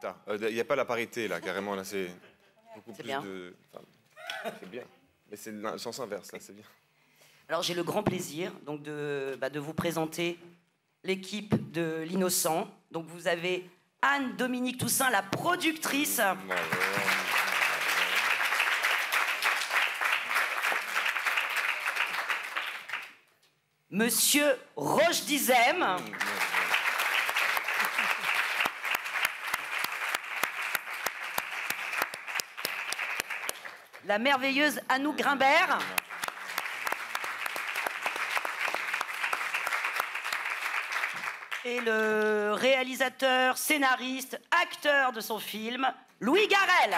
parita. Il n'y a pas la parité, là, carrément. Là, c'est beaucoup plus bien. de... Enfin, c'est bien. Mais c'est le sens inverse, là, c'est bien. Alors, j'ai le grand plaisir donc, de vous présenter l'équipe de l'Innocent. Donc, vous avez Anne-Dominique Toussaint, la productrice. Monsieur Roche-Dizem. La merveilleuse Anouk Grimbert. Et le réalisateur, scénariste, acteur de son film, Louis Garrel.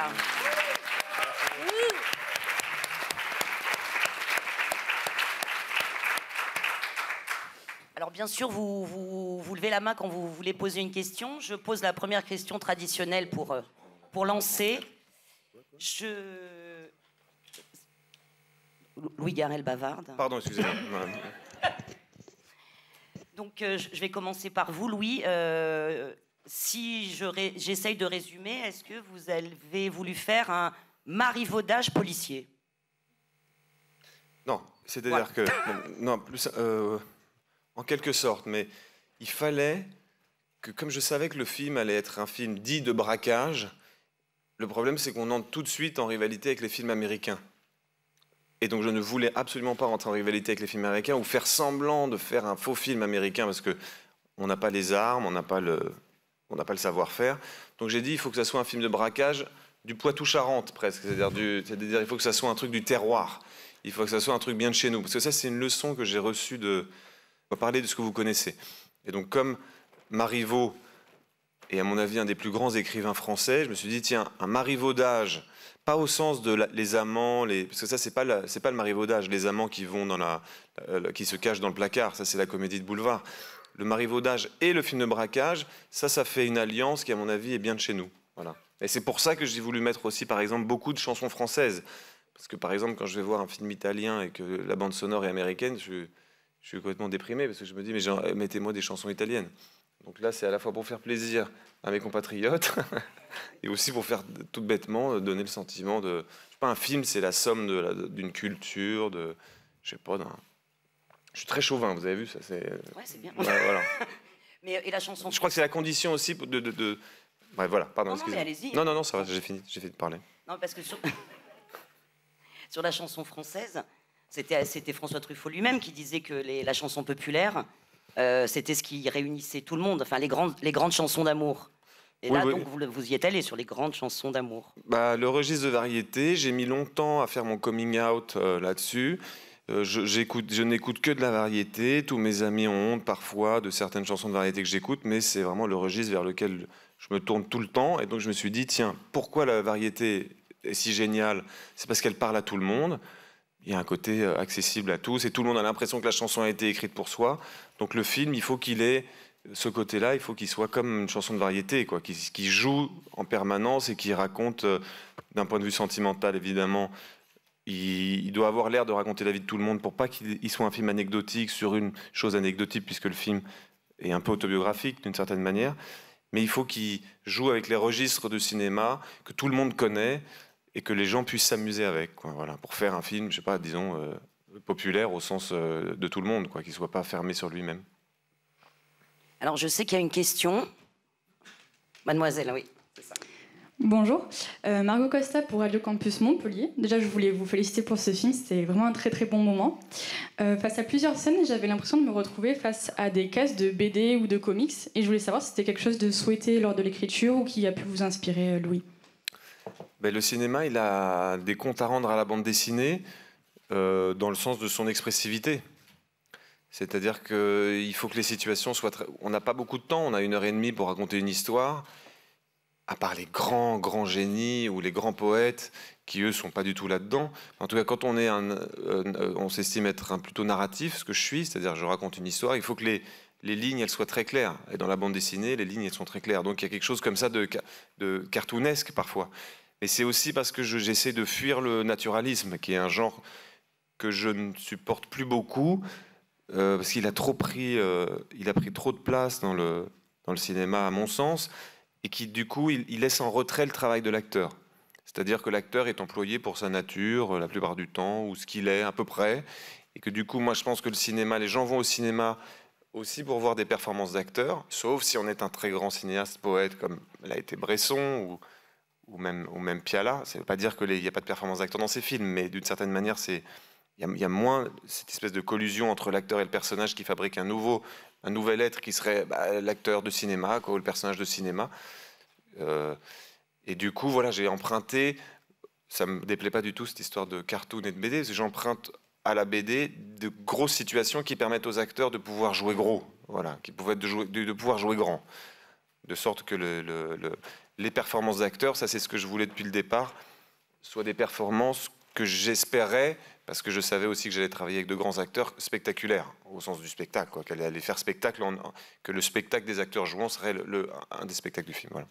Alors bien sûr, vous levez la main quand vous voulez poser une question. Je pose la première question traditionnelle pour lancer. Louis Garrel bavarde. Pardon, excusez-moi. Donc, je vais commencer par vous, Louis. Si j'essaye de résumer, est-ce que vous avez voulu faire un marivaudage policier? Non, c'est-à-dire que... Non, plus... en quelque sorte, mais il fallait que, comme je savais que le film allait être un film dit de braquage, le problème, c'est qu'on entre tout de suite en rivalité avec les films américains. Et donc je ne voulais absolument pas rentrer en rivalité avec les films américains ou faire semblant de faire un faux film américain parce qu'on n'a pas les armes, on n'a pas le savoir-faire. Donc j'ai dit il faut que ça soit un film de braquage du Poitou-Charentes presque, c'est-à-dire il faut que ça soit un truc du terroir, il faut que ça soit un truc bien de chez nous. Parce que ça c'est une leçon que j'ai reçue on va parler de ce que vous connaissez. Et donc comme Marivaux est à mon avis un des plus grands écrivains français, je me suis dit tiens, un marivaudage, pas au sens de les amants, parce que ça c'est pas le marivaudage, les amants qui vont qui se cachent dans le placard, ça c'est la comédie de boulevard. Le marivaudage et le film de braquage, ça fait une alliance qui à mon avis est bien de chez nous. Voilà. Et c'est pour ça que j'ai voulu mettre aussi par exemple beaucoup de chansons françaises, parce que par exemple quand je vais voir un film italien et que la bande sonore est américaine, je suis complètement déprimé parce que je me dis mais genre, mettez-moi des chansons italiennes. Donc là, c'est à la fois pour faire plaisir à mes compatriotes et aussi pour faire tout bêtement donner le sentiment de... Je sais pas, un film, c'est la somme d'une culture, je sais pas, je suis très chauvin, vous avez vu ça, c'est... Ouais, c'est bien. Voilà. Mais, et la chanson... Je crois que c'est la condition aussi Ouais, voilà, pardon, excusez-moi. allez-y. Non, ça va, j'ai fini de parler. Non, parce que sur la chanson française, c'était François Truffaut lui-même qui disait que la chanson populaire... c'était ce qui réunissait tout le monde, enfin les grandes chansons d'amour. Et là, donc, vous y êtes allé sur les grandes chansons d'amour. Le registre de variété, j'ai mis longtemps à faire mon coming out là-dessus. Je n'écoute que de la variété. Tous mes amis ont honte parfois de certaines chansons de variété que j'écoute, mais c'est vraiment le registre vers lequel je me tourne tout le temps. Et donc je me suis dit, tiens, pourquoi la variété est si géniale? C'est parce qu'elle parle à tout le monde. Il y a un côté accessible à tous et tout le monde a l'impression que la chanson a été écrite pour soi. Donc le film, il faut qu'il ait ce côté-là, il faut qu'il soit comme une chanson de variété, quoi, qui joue en permanence et qui raconte, d'un point de vue sentimental évidemment, il doit avoir l'air de raconter la vie de tout le monde pour pas qu'il soit un film anecdotique sur une chose anecdotique, puisque le film est un peu autobiographique d'une certaine manière. Mais il faut qu'il joue avec les registres de cinéma que tout le monde connaît et que les gens puissent s'amuser avec, quoi, voilà, pour faire un film, je sais pas, disons, populaire au sens de tout le monde, quoi, qu'il soit pas fermé sur lui-même. Alors, je sais qu'il y a une question. Mademoiselle, oui, c'est ça. Bonjour, Margot Costa pour Radio Campus Montpellier. Déjà, je voulais vous féliciter pour ce film, c'était vraiment un très très bon moment. Face à plusieurs scènes, j'avais l'impression de me retrouver face à des cases de BD ou de comics, et je voulais savoir si c'était quelque chose de souhaité lors de l'écriture ou qui a pu vous inspirer, Louis. Le cinéma, il a des comptes à rendre à la bande dessinée dans le sens de son expressivité. C'est-à-dire qu'il faut que les situations soient... On n'a pas beaucoup de temps, on a 1h30 pour raconter une histoire, à part les grands génies ou les grands poètes qui, eux, sont pas du tout là-dedans. En tout cas, quand on est on s'estime être plutôt narratif, ce que je suis, c'est-à-dire je raconte une histoire, il faut que les lignes, elles soient très claires. Et dans la bande dessinée, les lignes, elles sont très claires. Donc il y a quelque chose comme ça de cartoonesque parfois. Mais c'est aussi parce que j'essaie de fuir le naturalisme, qui est un genre que je ne supporte plus beaucoup, parce qu'il a pris trop de place dans le cinéma, à mon sens, et qui du coup il laisse en retrait le travail de l'acteur. C'est-à-dire que l'acteur est employé pour sa nature la plupart du temps, ou ce qu'il est à peu près, et que du coup moi je pense que le cinéma, les gens vont au cinéma aussi pour voir des performances d'acteurs, sauf si on est un très grand cinéaste, poète comme l'a été Bresson ou même Piala. Ça ne veut pas dire qu'il n'y a pas de performance d'acteur dans ces films, mais d'une certaine manière il y a moins cette espèce de collusion entre l'acteur et le personnage qui fabrique un nouvel être qui serait l'acteur de cinéma, quoi, ou le personnage de cinéma. Et du coup, voilà, j'ai emprunté, ça me déplaît pas du tout cette histoire de cartoon et de BD, parce que j'emprunte à la BD de grosses situations qui permettent aux acteurs de pouvoir jouer gros, voilà, de pouvoir jouer grand. De sorte que les performances d'acteurs, ça c'est ce que je voulais depuis le départ, soient des performances que j'espérais, parce que je savais aussi que j'allais travailler avec de grands acteurs spectaculaires, au sens du spectacle, quoi, qu'elle allait faire spectacle, que le spectacle des acteurs jouants serait un des spectacles du film. Voilà.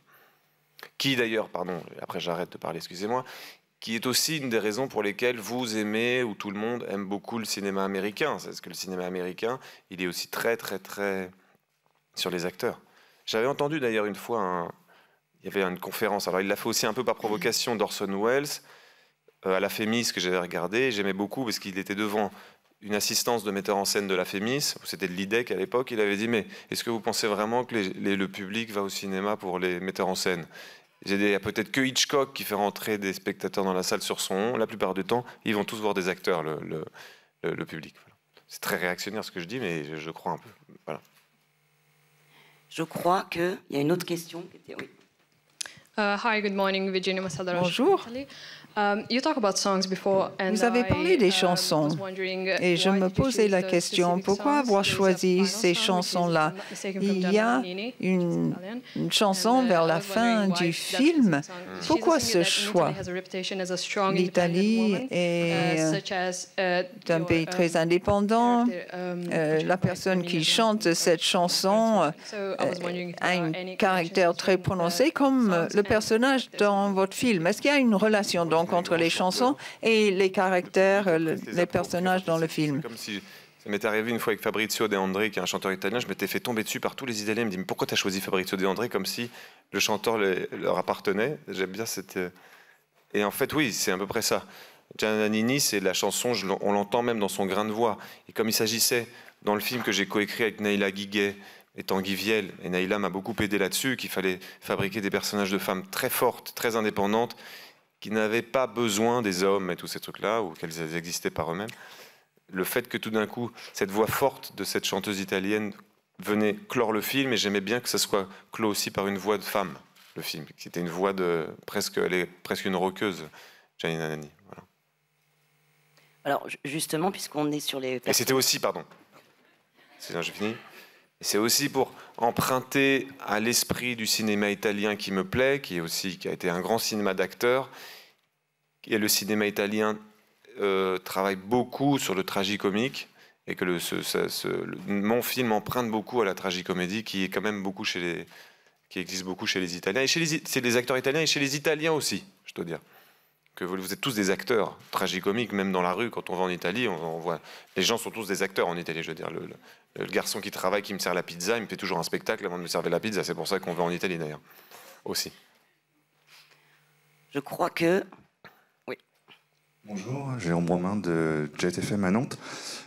Qui d'ailleurs, pardon, après j'arrête de parler, excusez-moi, qui est aussi une des raisons pour lesquelles vous aimez, ou tout le monde aime beaucoup le cinéma américain. C'est parce que le cinéma américain, il est aussi très, très, très sur les acteurs. J'avais entendu d'ailleurs une fois, il y avait une conférence, alors il l'a fait aussi un peu par provocation, d'Orson Welles, à la Fémis, que j'avais regardé, j'aimais beaucoup parce qu'il était devant une assistance de metteur en scène de la Fémis, c'était de l'IDEC à l'époque, il avait dit « Mais est-ce que vous pensez vraiment que le public va au cinéma pour les metteurs en scène ?» Il y a peut-être que Hitchcock qui fait rentrer des spectateurs dans la salle sur son nom. La plupart du temps, ils vont tous voir des acteurs, le public. Voilà. C'est très réactionnaire ce que je dis, mais je crois un peu. Voilà. Je crois qu'il y a une autre question qui était... Oui. Hi, good morning, Virginia Massadaraj. Bonjour. Vous avez parlé des chansons et je me posais la question, pourquoi avoir choisi ces chansons-là? Il y a une chanson vers la fin du film. Pourquoi ce choix? L'Italie est un pays très indépendant. La personne qui chante cette chanson a un caractère très prononcé, comme le personnage dans votre film. Est-ce qu'il y a une relation donc entre les chansons et les caractères, les personnages dans le film? Comme si ça m'était arrivé une fois avec Fabrizio De André, qui est un chanteur italien, je m'étais fait tomber dessus par tous les Italiens. Ils me disent « Mais pourquoi tu as choisi Fabrizio De André ?» Comme si le chanteur leur appartenait. J'aime bien cette... Et en fait, oui, c'est à peu près ça. Gianna Nannini, c'est la chanson, on l'entend même dans son grain de voix. Et comme il s'agissait, dans le film que j'ai coécrit avec Naïla Guiguet et Tanguy Viel, et Naïla m'a beaucoup aidé là-dessus, qu'il fallait fabriquer des personnages de femmes très fortes, très indépendantes, qui n'avaient pas besoin des hommes et tous ces trucs-là, ou qu'elles existaient par eux-mêmes. Le fait que tout d'un coup, cette voix forte de cette chanteuse italienne venait clore le film, et j'aimais bien que ça soit clos aussi par une voix de femme, le film. C'était une voix de... elle est presque une rockeuse, Gianna Nannini. Voilà. Alors, justement, puisqu'on est sur les... Et c'était aussi, pardon, j'ai fini. C'est aussi pour emprunter à l'esprit du cinéma italien qui me plaît, qui a été un grand cinéma d'acteurs. Et le cinéma italien travaille beaucoup sur le tragicomique, et que mon film emprunte beaucoup à la tragicomédie, qui est quand même beaucoup qui existe beaucoup chez les Italiens, et c'est les acteurs italiens, et chez les Italiens aussi, je dois dire. Que vous êtes tous des acteurs tragicomiques, même dans la rue, quand on va en Italie, on voit... Les gens sont tous des acteurs en Italie, je veux dire. Le garçon qui travaille, qui me sert la pizza, il me fait toujours un spectacle avant de me servir la pizza. C'est pour ça qu'on va en Italie, d'ailleurs, aussi. Je crois que... Oui. Bonjour, Jérôme Romain de Jet FM à Nantes.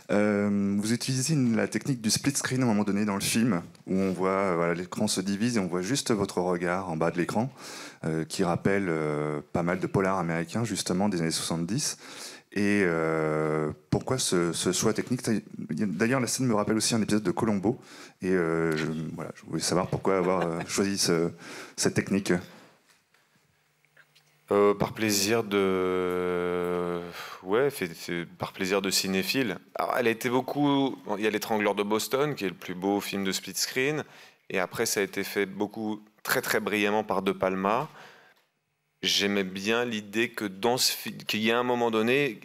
Vous utilisez la technique du split screen à un moment donné dans le film, où on voit l'écran se divise et on voit juste votre regard en bas de l'écran, qui rappelle pas mal de polars américains justement des années 70. Et pourquoi ce choix technique? D'ailleurs, la scène me rappelle aussi un épisode de Columbo. Et je voulais savoir pourquoi avoir choisi cette technique. Par plaisir par plaisir de cinéphile. Alors, elle a été beaucoup... Il y a L'Étrangleur de Boston, qui est le plus beau film de split screen. Et après, ça a été fait beaucoup, très très brillamment par De Palma. J'aimais bien l'idée que dans ce film, qu'il y a un moment donné,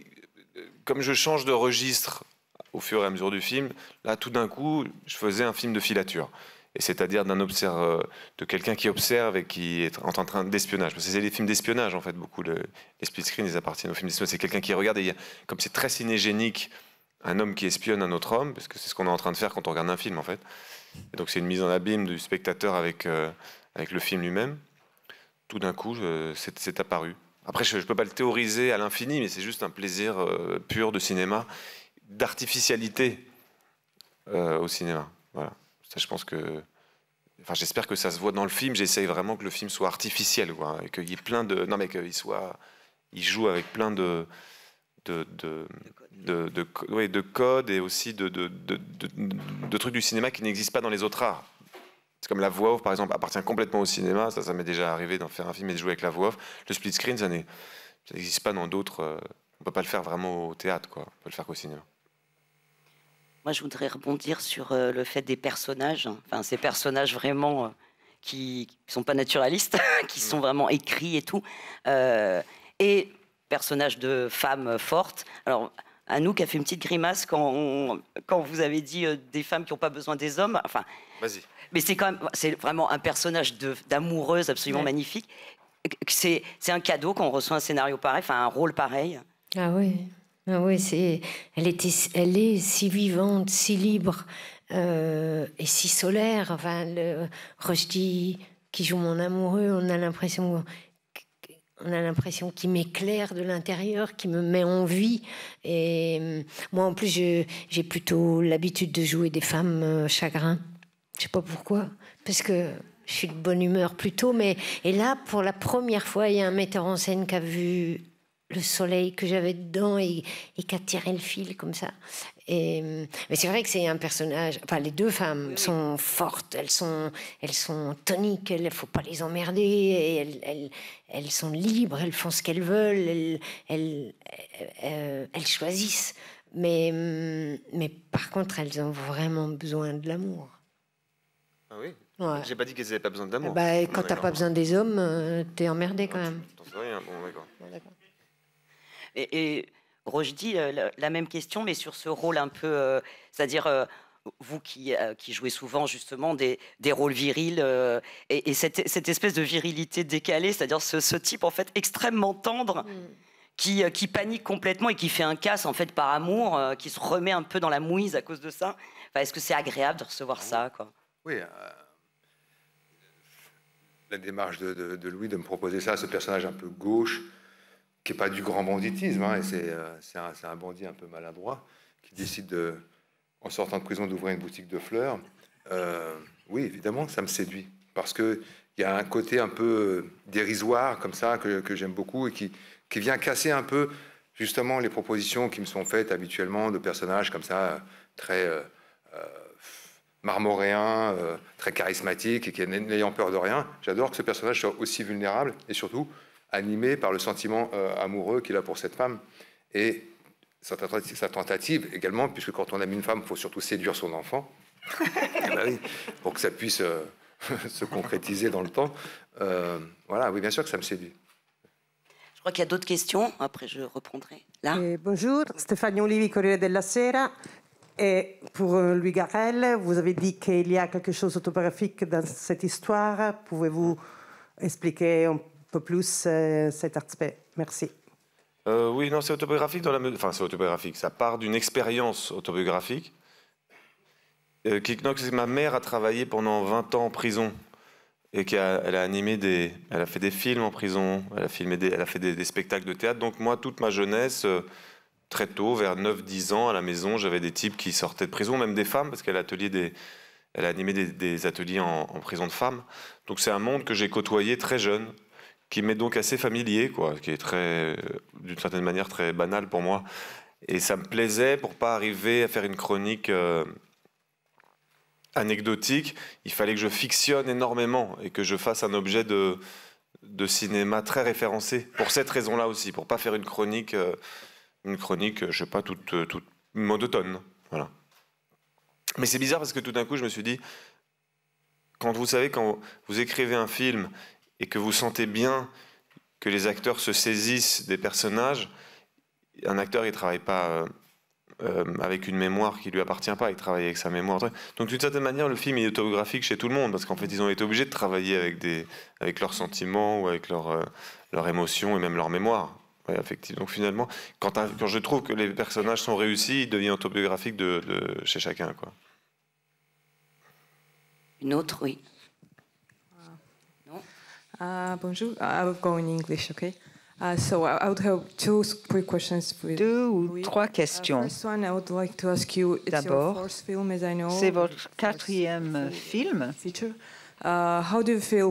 comme je change de registre au fur et à mesure du film, là, tout d'un coup, je faisais un film de filature. Et c'est-à-dire de quelqu'un qui observe et qui est en train d'espionnage. Parce que c'est les films d'espionnage, en fait, beaucoup. Les split screens, ils appartiennent aux films d'espionnage. C'est quelqu'un qui regarde, et comme c'est très cinégénique, un homme qui espionne un autre homme, parce que c'est ce qu'on est en train de faire quand on regarde un film, en fait. Et donc c'est une mise en abîme du spectateur avec avec le film lui-même, tout d'un coup, c'est apparu. Après, je ne peux pas le théoriser à l'infini, mais c'est juste un plaisir pur de cinéma, d'artificialité au cinéma. Voilà. Ça, je pense que... Enfin, j'espère que ça se voit dans le film. J'essaye vraiment que le film soit artificiel, quoi, et qu'il y ait plein de... Non, mais il joue avec plein de codes et aussi de trucs du cinéma qui n'existent pas dans les autres arts. C'est comme la voix off, par exemple, appartient complètement au cinéma. Ça m'est déjà arrivé d'en faire un film et de jouer avec la voix off. Le split screen, ça n'existe pas dans d'autres... on ne peut pas le faire vraiment au théâtre, quoi. On peut le faire qu'au cinéma. Moi, je voudrais rebondir sur le fait des personnages. Enfin, ces personnages vraiment qui ne sont pas naturalistes, qui sont vraiment écrits et tout. Et personnages de femmes fortes. Alors, Anouk a fait une petite grimace quand vous avez dit des femmes qui n'ont pas besoin des hommes. Enfin, vas-y. Mais c'est vraiment un personnage d'amoureuse absolument magnifique. C'est un cadeau quand on reçoit un scénario pareil, enfin un rôle pareil. Ah oui. Ah oui, elle est si vivante, si libre et si solaire. Enfin, Rushdie qui joue mon amoureux, on a l'impression qu'il m'éclaire de l'intérieur, qui me met en vie. Et moi, en plus, j'ai plutôt l'habitude de jouer des femmes chagrins. Je sais pas pourquoi, parce que je suis de bonne humeur plutôt. Et là, pour la première fois, il y a un metteur en scène qui a vu le soleil que j'avais dedans et qui a tiré le fil comme ça. Mais c'est vrai que c'est un personnage... Enfin, les deux femmes sont fortes, elles sont toniques, il ne faut pas les emmerder, et elles sont libres, elles font ce qu'elles veulent, elles choisissent. Mais par contre, elles ont vraiment besoin de l'amour. Ah oui. Ouais. J'ai pas dit qu'elles n'avaient pas besoin d'amour. Quand t'as pas besoin des hommes, t'es emmerdé quand même. T'en sais rien, bon, d'accord. Et Rushdie, la même question, mais sur ce rôle un peu... c'est-à-dire, vous qui jouez souvent justement des rôles virils, et cette espèce de virilité décalée, c'est-à-dire ce type en fait extrêmement tendre, qui panique complètement et qui fait un casse en fait par amour, qui se remet un peu dans la mouise à cause de ça. Enfin, est-ce que c'est agréable de recevoir ça, quoi? Oui, la démarche de Louis de me proposer ça, ce personnage un peu gauche, qui n'est pas du grand banditisme, hein, et c'est un bandit un peu maladroit, qui décide, en sortant de prison, d'ouvrir une boutique de fleurs. Oui, évidemment, ça me séduit, parce qu'il y a un côté un peu dérisoire, comme ça, que j'aime beaucoup, et qui vient casser un peu, justement, les propositions qui me sont faites habituellement de personnages comme ça, très... marmoréen, très charismatique et qui n'ayant peur de rien. J'adore que ce personnage soit aussi vulnérable et surtout animé par le sentiment amoureux qu'il a pour cette femme. Et sa tentative également, puisque quand on aime une femme, il faut surtout séduire son enfant, oui, pour que ça puisse se concrétiser dans le temps. Voilà, oui, bien sûr que ça me séduit. Je crois qu'il y a d'autres questions. Après, je reprendrai. Là. Bonjour, Stéphanie Olivi, Corriere della Sera. Et pour Louis Garrel, vous avez dit qu'il y a quelque chose d'autographique dans cette histoire. Pouvez-vous expliquer un peu plus cet aspect? Merci. Oui, non, c'est autobiographique enfin, c'est autobiographique. Ça part d'une expérience autobiographique. Kate Knox, ma mère a travaillé pendant 20 ans en prison et elle a fait des films en prison. Elle a fait des spectacles de théâtre. Donc moi, toute ma jeunesse. Très tôt, vers 9-10 ans, à la maison, j'avais des types qui sortaient de prison, même des femmes, parce qu'elle a animé des ateliers en prison de femmes. Donc c'est un monde que j'ai côtoyé très jeune, qui m'est donc assez familier, quoi, qui est d'une certaine manière très banal pour moi. Et ça me plaisait, pour pas arriver à faire une chronique anecdotique, il fallait que je fictionne énormément et que je fasse un objet de cinéma très référencé, pour cette raison-là aussi, pour pas faire une chronique, je sais pas, toute monotone. Voilà. Mais c'est bizarre parce que tout d'un coup, je me suis dit, quand vous écrivez un film et que vous sentez bien que les acteurs se saisissent des personnages, un acteur, il travaille pas avec une mémoire qui lui appartient pas, il travaille avec sa mémoire. Donc d'une certaine manière, le film est autobiographique chez tout le monde, parce qu'en fait, ils ont été obligés de travailler avec leurs sentiments ou avec leurs émotions et même leur mémoire. Ouais, effectivement. Donc finalement, quand je trouve que les personnages sont réussis, ils deviennent autobiographiques chez chacun, quoi. Une autre, oui. Bonjour. I will go in English, okay? So I would have two quick questions for you. 2 ou 3 questions. First one, I would like to ask you. D'abord, c'est votre 4e film. Feature. How do you feel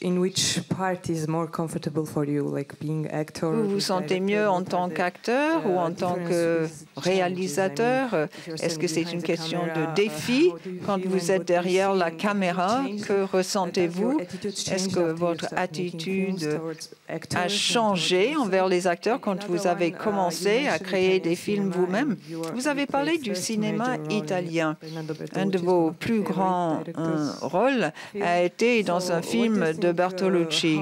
in which part is more comfortable for you, like being actor? Vous vous sentez mieux en tant qu'acteur ou en tant que réalisateur? Est-ce que c'est une question de défi quand vous êtes derrière la caméra? Que ressentez-vous? Est-ce que votre attitude a changé envers les acteurs quand vous avez commencé à créer des films vous-même? Vous avez parlé du cinéma italien. Un de vos plus grands rôles a été dans un film de Bertolucci.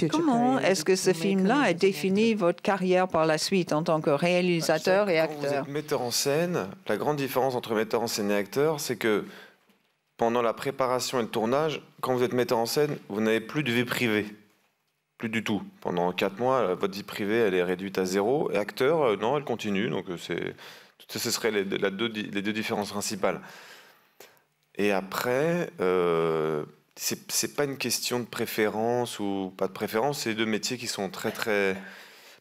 Comment est-ce que ce film-là a défini votre carrière par la suite en tant que réalisateur et acteur? Quand vous êtes metteur en scène, la grande différence entre metteur en scène et acteur, c'est que pendant la préparation et le tournage, quand vous êtes metteur en scène, vous n'avez plus de vie privée. Plus du tout. Pendant 4 mois, votre vie privée, elle est réduite à 0. Et acteur, non, elle continue. Donc ce seraient les deux différences principales. Et après, c'est pas une question de préférence ou pas de préférence, c'est 2 métiers qui sont très très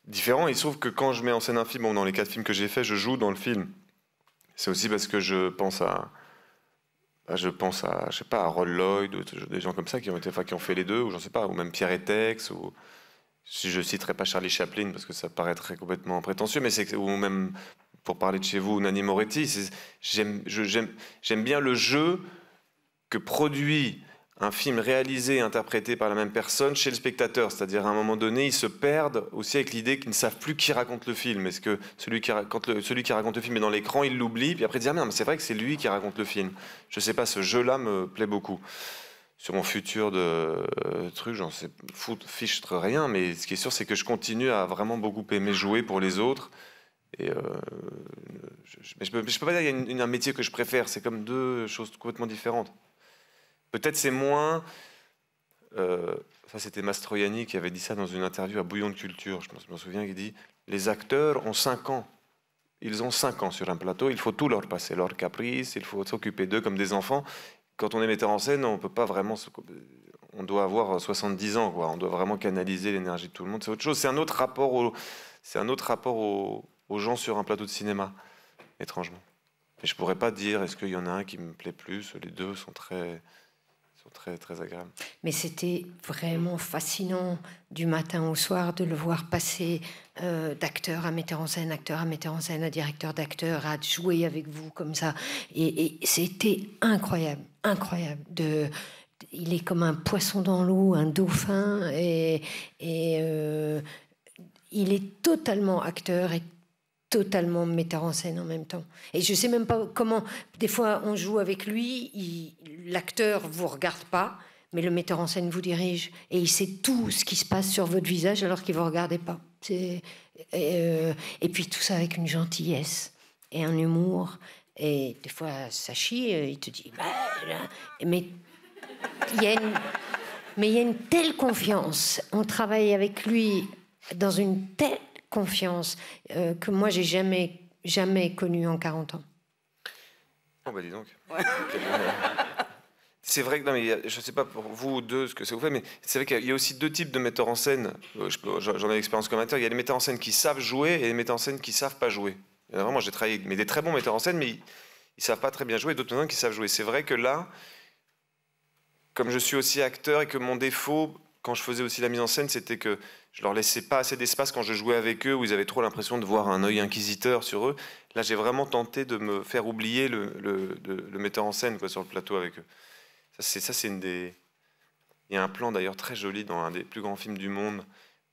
différents. Il se trouve que quand je mets en scène un film, dans les 4 films que j'ai faits, je joue dans le film. C'est aussi parce que je pense à, je sais pas, à Roll Lloyd, ou des gens comme ça qui ont fait les deux, ou j'en sais pas, ou même Pierre Etex, ou si je citerai pas Charlie Chaplin parce que ça paraîtrait complètement prétentieux, mais ou même pour parler de chez vous, Nanni Moretti, j'aime bien le jeu que produit un film réalisé et interprété par la même personne chez le spectateur. C'est-à-dire, à un moment donné, ils se perdent aussi avec l'idée qu'ils ne savent plus qui raconte le film. Est-ce que celui qui raconte le film est dans l'écran, il l'oublie, puis après il dit « Ah non, mais c'est vrai que c'est lui qui raconte le film ». Je sais pas, ce jeu-là me plaît beaucoup. Sur mon futur de truc, j'en sais fiche rien, mais ce qui est sûr, c'est que je continue à vraiment beaucoup aimer jouer pour les autres. Et je peux pas dire qu'il y a un métier que je préfère, c'est comme 2 choses complètement différentes. Peut-être c'est moins... ça c'était Mastroianni qui avait dit ça dans une interview à Bouillon de Culture, je me souviens, qui dit « Les acteurs ont 5 ans. Ils ont 5 ans sur un plateau, il faut tout leur passer, leur caprice, il faut s'occuper d'eux comme des enfants. Quand on est metteur en scène, on peut pas vraiment... On doit avoir 70 ans, quoi. On doit vraiment canaliser l'énergie de tout le monde. C'est autre chose, c'est un autre rapport aux gens sur un plateau de cinéma, étrangement. Et je pourrais pas dire est-ce qu'il y en a un qui me plaît plus, les deux sont très agréables. Mais c'était vraiment fascinant du matin au soir de le voir passer d'acteur à metteur en scène, acteur à metteur en scène, à directeur d'acteur, à jouer avec vous comme ça. Et c'était incroyable, incroyable. Il est comme un poisson dans l'eau, un dauphin, et il est totalement acteur et totalement metteur en scène en même temps. Et je sais même pas comment... Des fois, on joue avec lui, l'acteur vous regarde pas, mais le metteur en scène vous dirige. Et il sait tout ce qui se passe sur votre visage alors qu'il vous regardait pas. Et puis tout ça avec une gentillesse et un humour. Et des fois, ça chie, il te dit... Mais il y a une telle confiance. On travaille avec lui dans une telle confiance que moi j'ai jamais connu en 40 ans. Oh bah dis donc. C'est vrai que, non, mais je ne sais pas pour vous deux ce que ça vous fait, mais c'est vrai qu'il y a aussi 2 types de metteurs en scène. J'en ai l'expérience comme acteur. Il y a les metteurs en scène qui savent jouer et les metteurs en scène qui ne savent pas jouer. Et vraiment, j'ai travaillé avec des très bons metteurs en scène, mais ils ne savent pas très bien jouer, et d'autres qui savent jouer. C'est vrai que là, comme je suis aussi acteur et que mon défaut, quand je faisais aussi la mise en scène, c'était que je leur laissais pas assez d'espace quand je jouais avec eux, où ils avaient trop l'impression de voir un œil inquisiteur sur eux. Là, j'ai vraiment tenté de me faire oublier le metteur en scène, quoi, sur le plateau avec eux. Ça, c'est une des... Il y a un plan d'ailleurs très joli dans un des plus grands films du monde,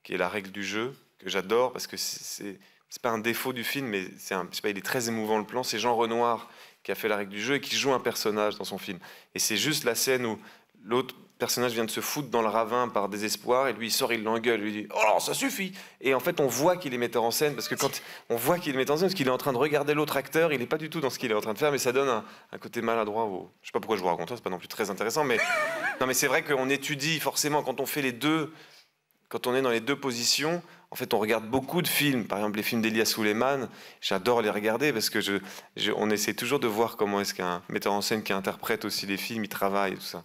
qui est La règle du jeu, que j'adore, parce que c'est pas un défaut du film, mais je sais pas, il est très émouvant le plan. C'est Jean Renoir qui a fait La règle du jeu et qui joue un personnage dans son film. Et c'est juste la scène où l'autre personnage vient de se foutre dans le ravin par désespoir, et lui il sort, il l'engueule, lui dit « Oh, ça suffit !» Et en fait, on voit qu'il est metteur en scène, parce que quand on voit qu'il est metteur en scène, parce qu'il est en train de regarder l'autre acteur, il n'est pas du tout dans ce qu'il est en train de faire, mais ça donne un côté maladroit. Je sais pas pourquoi je vous raconte ça, c'est pas non plus très intéressant, mais non, mais c'est vrai qu'on étudie forcément quand on fait les deux, quand on est dans les 2 positions. En fait, on regarde beaucoup de films, par exemple les films d'Elia Suleiman. J'adore les regarder parce que on essaie toujours de voir comment est-ce qu'un metteur en scène qui interprète aussi les films, il travaille et tout ça.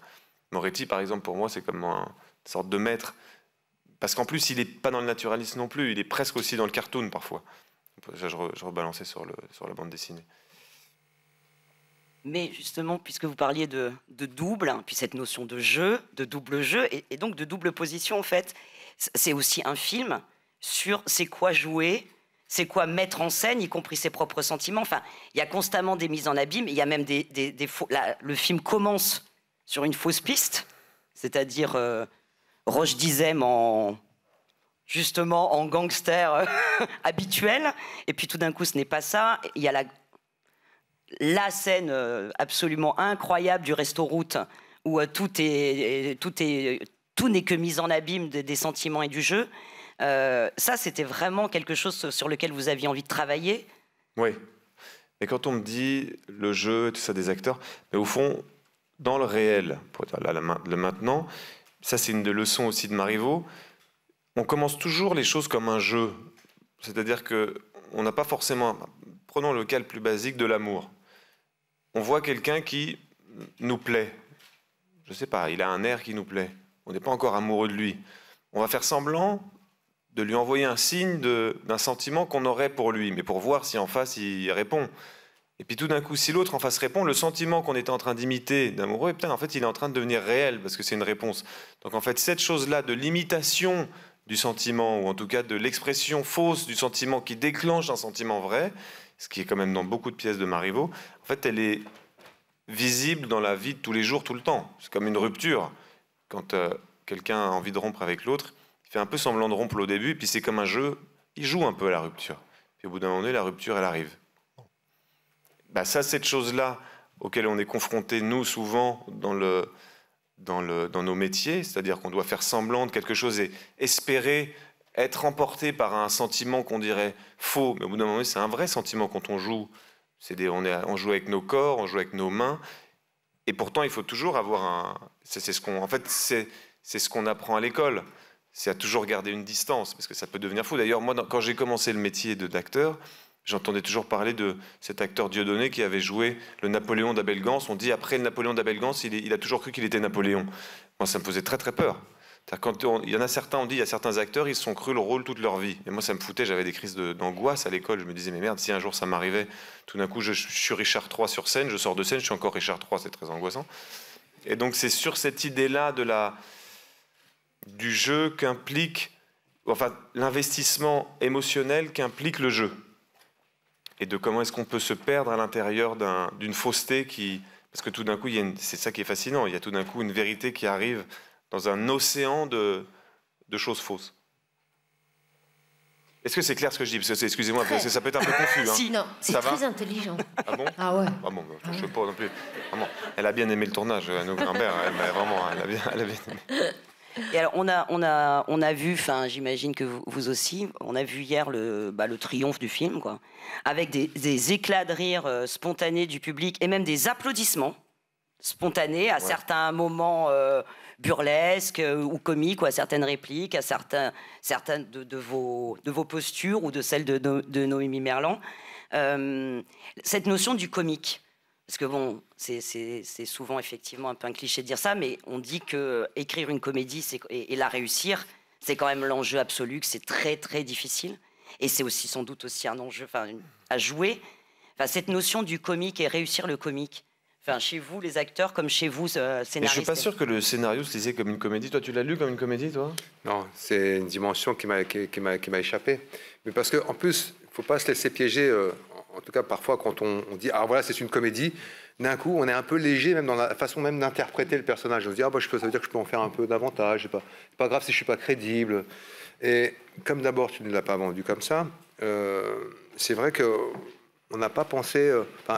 Moretti, par exemple, pour moi, c'est comme une sorte de maître. Parce qu'en plus, il n'est pas dans le naturalisme non plus, il est presque aussi dans le cartoon parfois. Je rebalançais sur la bande dessinée. Mais justement, puisque vous parliez de double, hein, puis cette notion de jeu, de double jeu, et donc de double position, en fait, c'est aussi un film sur c'est quoi jouer, c'est quoi mettre en scène, y compris ses propres sentiments. Enfin, il y a constamment des mises en abîme, il y a même des faux... le film commence sur une fausse piste, c'est-à-dire Roche Dizem justement en gangster habituel, et puis tout d'un coup, ce n'est pas ça. Il y a la scène absolument incroyable du resto-route où tout n'est que mise en abîme des sentiments et du jeu. Ça, c'était vraiment quelque chose sur lequel vous aviez envie de travailler. Oui. Et quand on me dit le jeu, tout ça, des acteurs, mais au fond, dans le réel, pour dire le maintenant, ça c'est une des leçons aussi de Marivaux, on commence toujours les choses comme un jeu. C'est-à-dire qu'on n'a pas forcément... Prenons le cas le plus basique de l'amour. On voit quelqu'un qui nous plaît. Je ne sais pas, il a un air qui nous plaît. On n'est pas encore amoureux de lui. On va faire semblant de lui envoyer un signe d'un sentiment qu'on aurait pour lui, mais pour voir si en face il répond. Et puis tout d'un coup, si l'autre en face répond, le sentiment qu'on était en train d'imiter d'amoureux, putain, en fait, il est en train de devenir réel parce que c'est une réponse. Donc en fait, cette chose-là de l'imitation du sentiment, ou en tout cas de l'expression fausse du sentiment qui déclenche un sentiment vrai, ce qui est quand même dans beaucoup de pièces de Marivaux, en fait, elle est visible dans la vie de tous les jours, tout le temps. C'est comme une rupture. Quand quelqu'un a envie de rompre avec l'autre, il fait un peu semblant de rompre au début, puis c'est comme un jeu, il joue un peu à la rupture. Puis au bout d'un moment donné, la rupture, elle arrive. Bah ça, cette chose-là, auquel on est confronté, nous, souvent, dans nos métiers, c'est-à-dire qu'on doit faire semblant de quelque chose et espérer être emporté par un sentiment qu'on dirait faux, mais au bout d'un moment, c'est un vrai sentiment quand on joue. On joue avec nos corps, on joue avec nos mains, et pourtant, il faut toujours avoir un... c'est ce qu'on apprend à l'école. C'est à toujours garder une distance, parce que ça peut devenir fou. D'ailleurs, moi, quand j'ai commencé le métier d'acteur, j'entendais toujours parler de cet acteur Dieudonné qui avait joué le Napoléon d'Abel Gance. On dit après le Napoléon d'Abel Gance, il a toujours cru qu'il était Napoléon. Moi, ça me faisait très très peur. Quand il y en a certains, on dit, il y a certains acteurs, ils se sont crus le rôle toute leur vie. Et moi, ça me foutait, j'avais des crises d'angoisse à l'école. Je me disais, mais merde, si un jour ça m'arrivait, tout d'un coup, je suis Richard III sur scène, je sors de scène, je suis encore Richard III, c'est très angoissant. Et donc, c'est sur cette idée-là du jeu qu'implique, enfin, l'investissement émotionnel qu'implique le jeu. Et de comment est-ce qu'on peut se perdre à l'intérieur d'une fausseté qui... Parce que tout d'un coup, c'est ça qui est fascinant, il y a tout d'un coup une vérité qui arrive dans un océan de choses fausses. Est-ce que c'est clair ce que je dis? Parce que, excusez-moi, parce que ça peut être un peu confus. Hein. Si, non, c'est très intelligent. Ah bon? Ah ouais. Ah bon, je ne sais pas non plus. Vraiment, elle a bien aimé le tournage, Anne Grimbert. Elle a bien aimé. Et alors, on a vu, enfin, j'imagine que vous aussi, on a vu hier le triomphe du film, quoi, avec des éclats de rire spontanés du public et même des applaudissements spontanés à certains moments burlesques ou comiques, ou à certaines répliques, à certaines de vos postures ou de celles de Noémie Merlan. Cette notion du comique. Parce que bon, c'est souvent effectivement un peu un cliché de dire ça, mais on dit que écrire une comédie et la réussir, c'est quand même l'enjeu absolu, que c'est très très difficile. Et c'est aussi sans doute aussi un enjeu à jouer. Enfin, cette notion du comique et réussir le comique. Enfin, chez vous, les acteurs, comme chez vous, scénaristes. Mais je suis pas sûr que le scénario se lisait comme une comédie. Toi, tu l'as lu comme une comédie, toi? Non, c'est une dimension qui m'a échappé. Mais parce qu'en plus, il ne faut pas se laisser piéger. En tout cas, parfois, quand on dit « Ah, voilà, c'est une comédie », d'un coup, on est un peu léger, même dans la façon même d'interpréter le personnage. On se dit « Ah, bah, ça veut dire que je peux en faire un peu davantage. C'est pas grave si je ne suis pas crédible. » Et comme d'abord, tu ne l'as pas vendu comme ça, c'est vrai qu'on n'a pas pensé...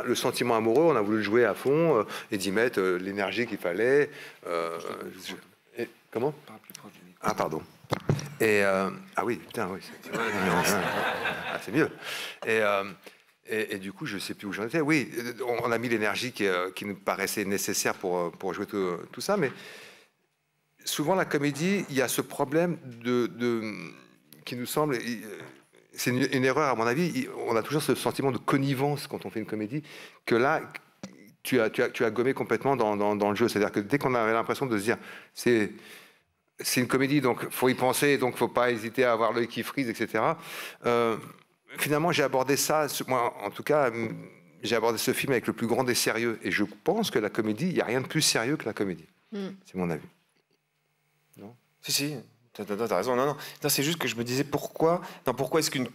le sentiment amoureux, on a voulu le jouer à fond et d'y mettre l'énergie qu'il fallait. Comment? Ah, pardon. Et ah oui, putain, oui. C'est mieux. Et du coup, je ne sais plus où j'en étais. Oui, on a mis l'énergie qui nous paraissait nécessaire pour jouer tout ça, mais souvent la comédie, il y a ce problème qui nous semble... C'est une erreur, à mon avis. On a toujours ce sentiment de connivence quand on fait une comédie, que là, tu as gommé complètement dans le jeu. C'est-à-dire que dès qu'on avait l'impression de se dire c'est une comédie, donc il faut y penser, donc il ne faut pas hésiter à avoir l'œil qui frise, etc. Finalement, j'ai abordé ça, moi en tout cas, j'ai abordé ce film avec le plus grand des sérieux. Et je pense que la comédie, il n'y a rien de plus sérieux que la comédie. C'est mon avis. Non ? Si, t'as raison. Non, c'est juste que je me disais pourquoi est-ce qu'une...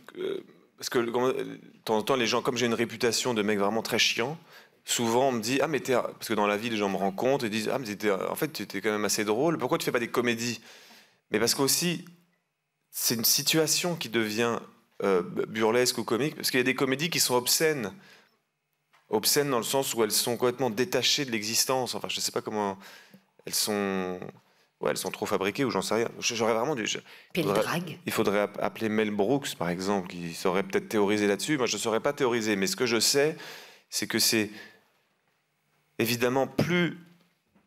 parce que de temps en temps, les gens, comme j'ai une réputation de mec vraiment très chiant, souvent on me dit parce que dans la vie, les gens me rencontrent et disent en fait, tu étais quand même assez drôle. Pourquoi tu fais pas des comédies? Mais parce qu'aussi, c'est une situation qui devient burlesque ou comique, parce qu'il y a des comédies qui sont obscènes dans le sens où elles sont complètement détachées de l'existence. Enfin, je sais pas comment elles sont. Ouais, elles sont trop fabriquées ou j'en sais rien. J'aurais vraiment dû. Il faudrait appeler Mel Brooks, par exemple, qui saurait peut-être théoriser là-dessus. Moi, je ne saurais pas théoriser, mais ce que je sais, c'est que c'est évidemment plus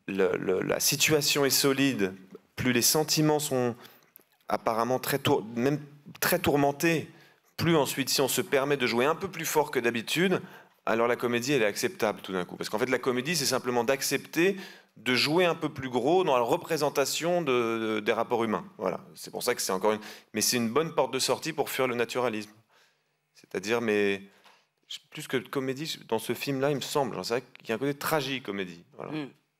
la situation est solide, plus les sentiments sont apparemment même très tourmentés, plus ensuite, si on se permet de jouer un peu plus fort que d'habitude, alors la comédie, elle est acceptable tout d'un coup. Parce qu'en fait, la comédie, c'est simplement d'accepter de jouer un peu plus gros dans la représentation des rapports humains. Voilà. C'est pour ça que c'est encore une... Mais c'est une bonne porte de sortie pour fuir le naturalisme. C'est-à-dire, mais plus que de comédie, dans ce film-là, il me semble, j'en sais qu'il y a un côté tragique-comédie. Voilà.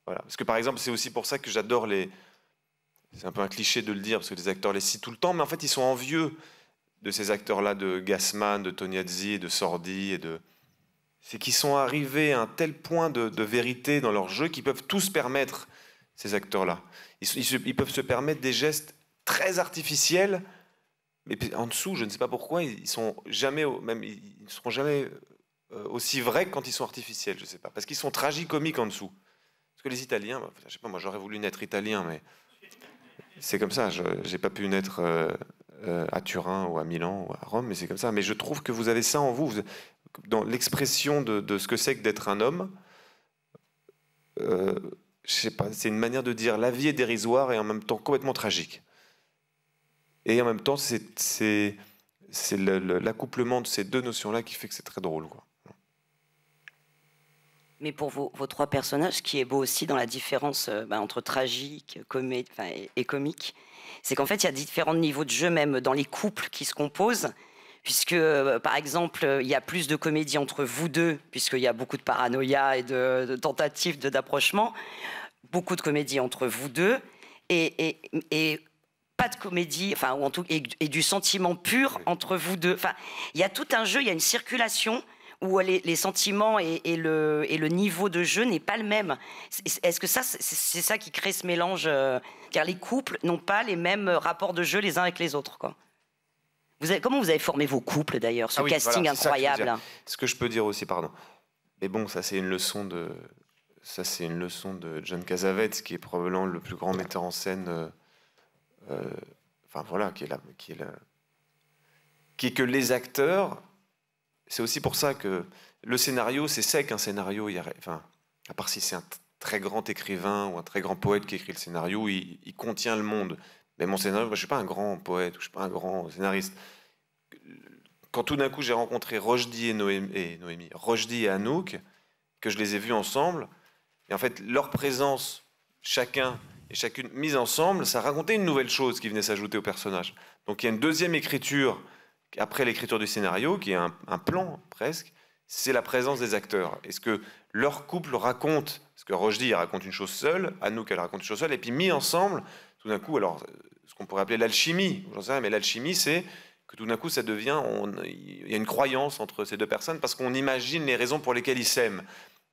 Voilà. Parce que, par exemple, c'est aussi pour ça que j'adore les... C'est un peu un cliché de le dire, parce que les acteurs les citent tout le temps, mais en fait, ils sont envieux de ces acteurs-là, de Gassman, de Tognazzi, de Sordi, c'est qu'ils sont arrivés à un tel point de vérité dans leur jeu qu'ils peuvent tous se permettre, ces acteurs-là. Ils peuvent se permettre des gestes très artificiels, mais en dessous, je ne sais pas pourquoi, ils ne seront jamais aussi vrais que quand ils sont artificiels, je ne sais pas. Parce qu'ils sont tragicomiques en dessous. Parce que les Italiens, je sais pas, moi j'aurais voulu naître italien, mais c'est comme ça, je n'ai pas pu naître à Turin ou à Milan ou à Rome, mais c'est comme ça. Mais je trouve que vous avez ça en vous dans l'expression de ce que c'est que d'être un homme. Je sais pas, c'est une manière de dire la vie est dérisoire et en même temps complètement tragique. Et en même temps, c'est l'accouplement de ces deux notions-là qui fait que c'est très drôle, quoi. Mais pour vos trois personnages, ce qui est beau aussi dans la différence entre tragique et comique, c'est qu'en fait, il y a différents niveaux de jeu, même dans les couples qui se composent. Puisque, par exemple, il y a plus de comédie entre vous deux, puisqu'il y a beaucoup de paranoïa et de tentatives d'approchement. Beaucoup de comédie entre vous deux, et pas de comédie, enfin, ou en tout, et du sentiment pur entre vous deux. Enfin, il y a tout un jeu, il y a une circulation où les sentiments et le niveau de jeu n'est pas le même. Est-ce que ça, c'est ça qui crée ce mélange car les couples n'ont pas les mêmes rapports de jeu les uns avec les autres, quoi. Comment vous avez formé vos couples, d'ailleurs, ce casting incroyable? Ce que je peux dire aussi, pardon. Mais bon, ça c'est une leçon de John Cassavetes, qui est probablement le plus grand metteur en scène. Enfin voilà, qui est que les acteurs. C'est aussi pour ça que le scénario, c'est sec un scénario. Enfin, à part si c'est un très grand écrivain ou un très grand poète qui écrit le scénario, il contient le monde. Mais mon scénario, moi, je ne suis pas un grand poète, je ne suis pas un grand scénariste. Quand tout d'un coup j'ai rencontré Rochdy Rochdy et Anouk, que je les ai vus ensemble, et en fait leur présence, chacun et chacune mise ensemble, ça racontait une nouvelle chose qui venait s'ajouter au personnage. Donc il y a une deuxième écriture, après l'écriture du scénario, qui est un plan presque, c'est la présence des acteurs. Et ce que leur couple raconte, parce que Rochdy raconte une chose seule, Anouk elle raconte une chose seule, et puis mis ensemble, tout d'un coup, alors ce qu'on pourrait appeler l'alchimie, j'en sais rien, mais l'alchimie c'est que tout d'un coup ça devient, il y a une croyance entre ces deux personnes parce qu'on imagine les raisons pour lesquelles ils s'aiment.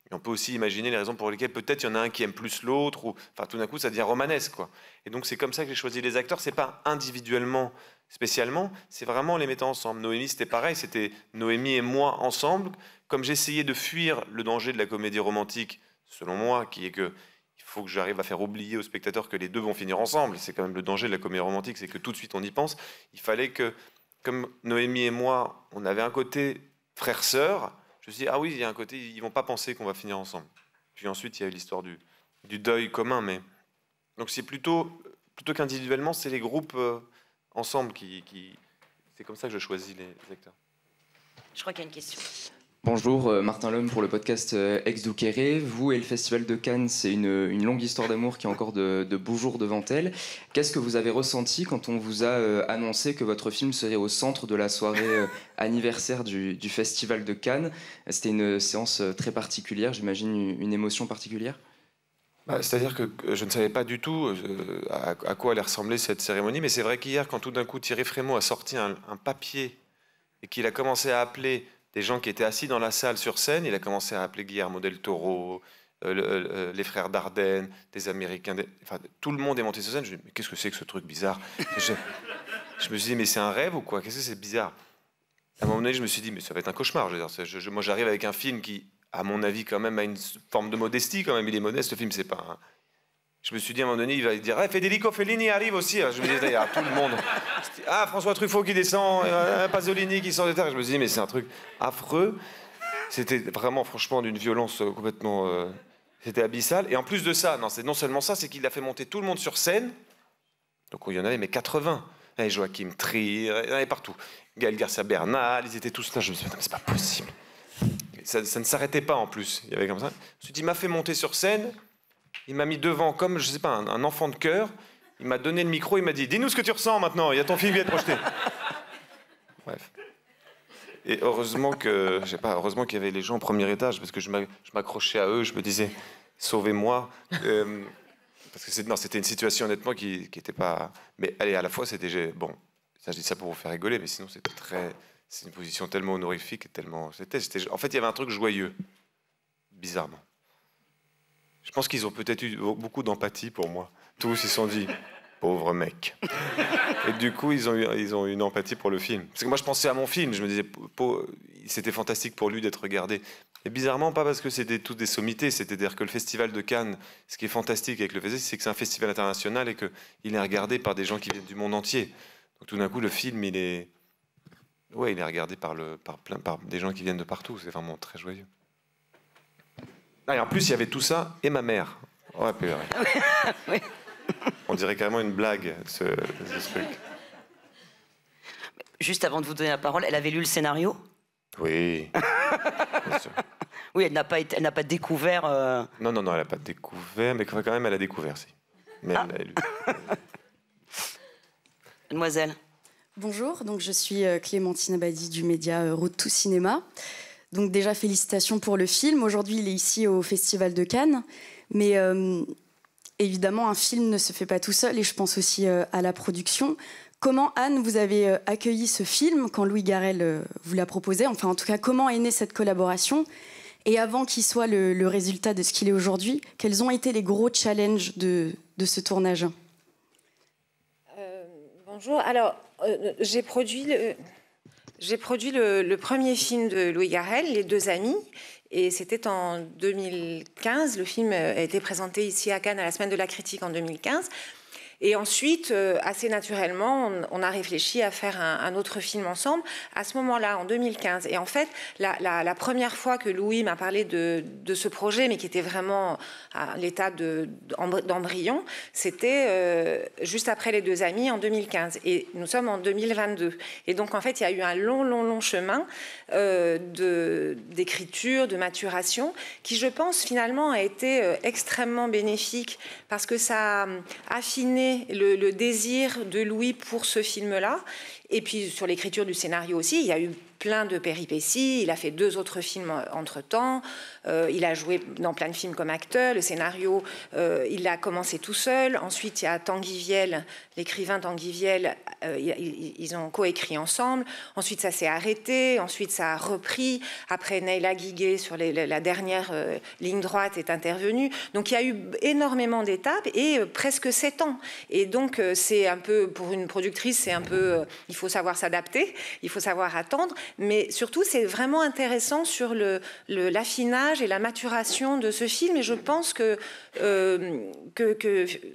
Et on peut aussi imaginer les raisons pour lesquelles peut-être il y en a un qui aime plus l'autre, ou enfin tout d'un coup ça devient romanesque, quoi. Et donc c'est comme ça que j'ai choisi les acteurs, c'est pas individuellement, spécialement, c'est vraiment les mettant ensemble. Noémie c'était pareil, c'était Noémie et moi ensemble, comme j'essayais de fuir le danger de la comédie romantique, selon moi, qui est que il faut que j'arrive à faire oublier aux spectateurs que les deux vont finir ensemble. C'est quand même le danger de la comédie romantique, c'est que tout de suite on y pense. Il fallait que, comme Noémie et moi, on avait un côté frère-sœur, je me suis dit, ah oui, il y a un côté, ils vont pas penser qu'on va finir ensemble. Puis ensuite, il y a eu l'histoire du deuil commun. Mais... Donc c'est plutôt qu'individuellement, c'est les groupes ensemble qui... C'est comme ça que je choisis les acteurs. Je crois qu'il y a une question. Bonjour, Martin Lhomme pour le podcast Ex Duquere. Vous et le Festival de Cannes, c'est une longue histoire d'amour qui a encore de beaux jours devant elle. Qu'est-ce que vous avez ressenti quand on vous a annoncé que votre film serait au centre de la soirée anniversaire du Festival de Cannes? C'était une séance très particulière, j'imagine une émotion particulière? C'est-à-dire que je ne savais pas du tout à quoi allait ressembler cette cérémonie, mais c'est vrai qu'hier, quand tout d'un coup Thierry Frémaux a sorti un papier et qu'il a commencé à appeler des gens qui étaient assis dans la salle sur scène, il a commencé à appeler Guillermo del Toro, les frères Dardenne, des Américains, enfin, tout le monde est monté sur scène. Je me dis, mais qu'est-ce que c'est que ce truc bizarre? Je me suis dit, mais c'est un rêve ou quoi? Qu'est-ce que c'est bizarre? À un moment donné, je me suis dit, mais ça va être un cauchemar. Moi, j'arrive avec un film qui, à mon avis, quand même, a une forme de modestie. Quand même, il est modeste, le film, c'est pas un... Je me suis dit, à un moment donné, il va dire hey, Federico Fellini arrive aussi. Je me disais, tout le monde. Ah, François Truffaut qui descend, Pasolini qui sort de terre. Je me suis dit, mais c'est un truc affreux. C'était vraiment, franchement, d'une violence complètement... C'était abyssal. Et en plus de ça, c'est non seulement ça, c'est qu'il a fait monter tout le monde sur scène. Donc, il y en avait, mais 80. Et Joachim Trier, il y en avait partout. Gaël Garcia Bernal, ils étaient tous là. Je me suis dit, non, mais c'est pas possible. Ça ne s'arrêtait pas en plus. Il y avait comme ça. Je me suis dit, il m'a fait monter sur scène. Il m'a mis devant comme, je sais pas, un enfant de cœur. Il m'a donné le micro, il m'a dit « Dis-nous ce que tu ressens maintenant, il y a ton film qui va être projeté. » Bref. Et heureusement que, je sais pas, heureusement qu'il y avait les gens au premier étage, parce que je m'accrochais à eux, je me disais « Sauvez-moi ». Parce que c'était une situation, honnêtement, qui n'était pas... Mais allez, à la fois, c'était... Bon, ça, je dis ça pour vous faire rigoler, mais sinon, c'était très... C'est une position tellement honorifique, et tellement... En fait, il y avait un truc joyeux, bizarrement. Je pense qu'ils ont peut-être eu beaucoup d'empathie pour moi. Tous, ils se sont dit, pauvre mec. Et du coup, ils ont eu une empathie pour le film. Parce que moi, je pensais à mon film. Je me disais, c'était fantastique pour lui d'être regardé. Et bizarrement, pas parce que c'était toutes des sommités. C'est-à-dire que le Festival de Cannes, ce qui est fantastique avec le festival, c'est que c'est un festival international et qu'il est regardé par des gens qui viennent du monde entier. Donc tout d'un coup, le film, il est regardé par des gens qui viennent de partout. C'est vraiment très joyeux. Et en plus, il y avait tout ça et ma mère. Oh, purée. Oui. On dirait carrément une blague, ce truc. Juste avant de vous donner la parole, elle avait lu le scénario? Oui. Bien sûr. Oui, elle n'a pas découvert... Non, elle n'a pas découvert, mais quand même, elle a découvert, si. Mais elle l'a lu. Mademoiselle. Bonjour, donc je suis Clémentine Abadi du média Road to Cinéma. Donc déjà, félicitations pour le film. Aujourd'hui, il est ici au Festival de Cannes. Mais évidemment, un film ne se fait pas tout seul et je pense aussi à la production. Comment, Anne, vous avez accueilli ce film quand Louis Garrel vous l'a proposé? Enfin, en tout cas, comment est née cette collaboration? Et avant qu'il soit le résultat de ce qu'il est aujourd'hui, quels ont été les gros challenges de ce tournage? Bonjour. Alors, j'ai produit le premier film de Louis Garrel, Les Deux Amis, et c'était en 2015. Le film a été présenté ici à Cannes à la Semaine de la Critique en 2015. Et ensuite, assez naturellement, on a réfléchi à faire un autre film ensemble à ce moment-là, en 2015. Et en fait, la première fois que Louis m'a parlé de ce projet, mais qui était vraiment à l'état d'embryon, c'était juste après Les Deux Amis en 2015. Et nous sommes en 2022. Et donc, en fait, il y a eu un long chemin d'écriture, de maturation, qui, je pense, finalement, a été extrêmement bénéfique parce que ça a affiné le désir de Louis pour ce film-là. Et puis sur l'écriture du scénario aussi, il y a eu plein de péripéties. Il a fait 2 autres films entre-temps. Il a joué dans plein de films comme acteur. Le scénario, il a commencé tout seul. Ensuite, il y a Tanguy Viel, l'écrivain Tanguy Viel. Ils ont coécrit ensemble. Ensuite, ça s'est arrêté. Ensuite, ça a repris. Après, Neila Guiguet, sur la dernière ligne droite, est intervenue. Donc, il y a eu énormément d'étapes et presque 7 ans. Et donc, c'est un peu, pour une productrice, c'est un peu... il faut savoir s'adapter, il faut savoir attendre. Mais surtout, c'est vraiment intéressant sur l'affinage et la maturation de ce film. Et je pense que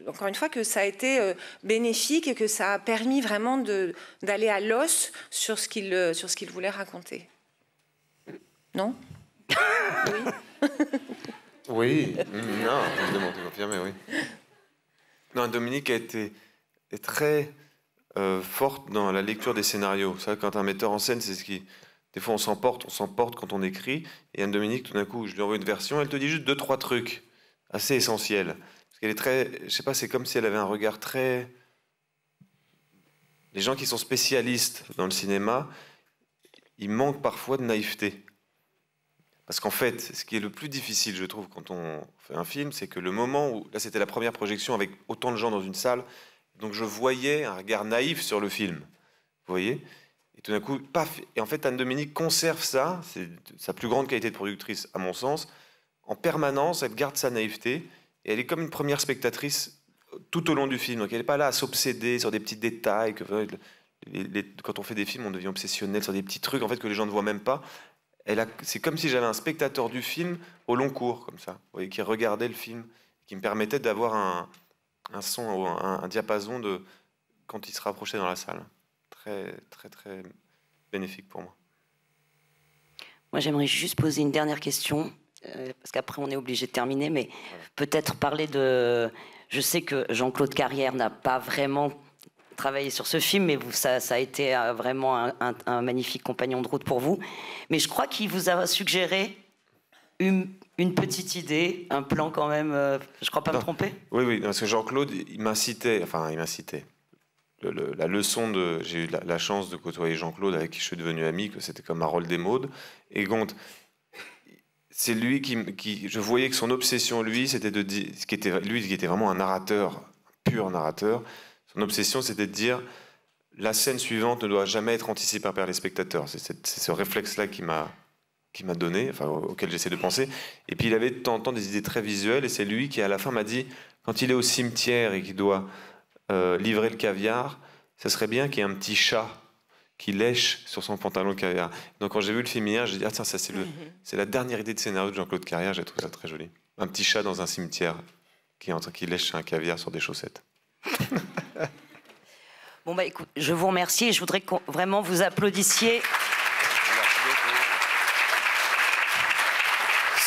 encore une fois, que ça a été bénéfique et que ça a permis vraiment d'aller à l'os sur ce qu'il voulait raconter. Non? Oui. Oui. Non, je me demande de confirmer, oui. Non, Dominique est très forte dans la lecture des scénarios. C'est vrai, quand un metteur en scène, c'est ce qui Des fois, on s'emporte quand on écrit. Et Anne-Dominique, tout d'un coup, je lui envoie une version, elle te dit juste 2-3 trucs assez essentiels. Parce qu'elle est très... Je sais pas, c'est comme si elle avait un regard très... Les gens qui sont spécialistes dans le cinéma, ils manquent parfois de naïveté. Parce qu'en fait, ce qui est le plus difficile, je trouve, quand on fait un film, c'est que le moment où... Là, c'était la première projection avec autant de gens dans une salle. Donc, je voyais un regard naïf sur le film. Vous voyez ? Et tout d'un coup, paf. Et en fait, Anne-Dominique conserve ça. C'est sa plus grande qualité de productrice, à mon sens. En permanence, elle garde sa naïveté. Et elle est comme une première spectatrice tout au long du film. Donc, elle n'est pas là à s'obséder sur des petits détails. Quand on fait des films, on devient obsessionnel sur des petits trucs en fait, que les gens ne voient même pas. C'est comme si j'avais un spectateur du film au long cours, comme ça, vous voyez, qui regardait le film, qui me permettait d'avoir un son, un diapason de quand il se rapprochait dans la salle. Très, très, très bénéfique pour moi. Moi, j'aimerais juste poser une dernière question, parce qu'après, on est obligé de terminer, mais peut-être parler de... Je sais que Jean-Claude Carrière n'a pas vraiment travaillé sur ce film, mais ça a été vraiment un magnifique compagnon de route pour vous. Mais je crois qu'il vous a suggéré une petite idée, un plan quand même, je crois pas me tromper. Oui, parce que Jean-Claude, il m'incitait. La leçon j'ai eu la chance de côtoyer Jean-Claude, avec qui je suis devenu ami, que c'était comme Harold Desmaudes. Et Gonte, c'est lui qui... Je voyais que son obsession, lui, c'était de dire... Lui qui était vraiment un narrateur, un pur narrateur, son obsession, c'était de dire la scène suivante ne doit jamais être anticipée par les spectateurs. C'est ce réflexe-là qui m'a donné, auquel j'essaie de penser. Et puis il avait de temps en temps des idées très visuelles, et c'est lui qui, à la fin, m'a dit, quand il est au cimetière et qu'il doit livrer le caviar, ça serait bien qu'il y ait un petit chat qui lèche sur son pantalon de caviar. Donc quand j'ai vu le film hier, j'ai dit, tiens, ça c'est la dernière idée de scénario de Jean-Claude Carrière, j'ai trouvé ça très joli. Un petit chat dans un cimetière qui lèche un caviar sur des chaussettes. Bon, écoute, je vous remercie et je voudrais que vraiment vous applaudissiez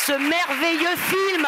ce merveilleux film.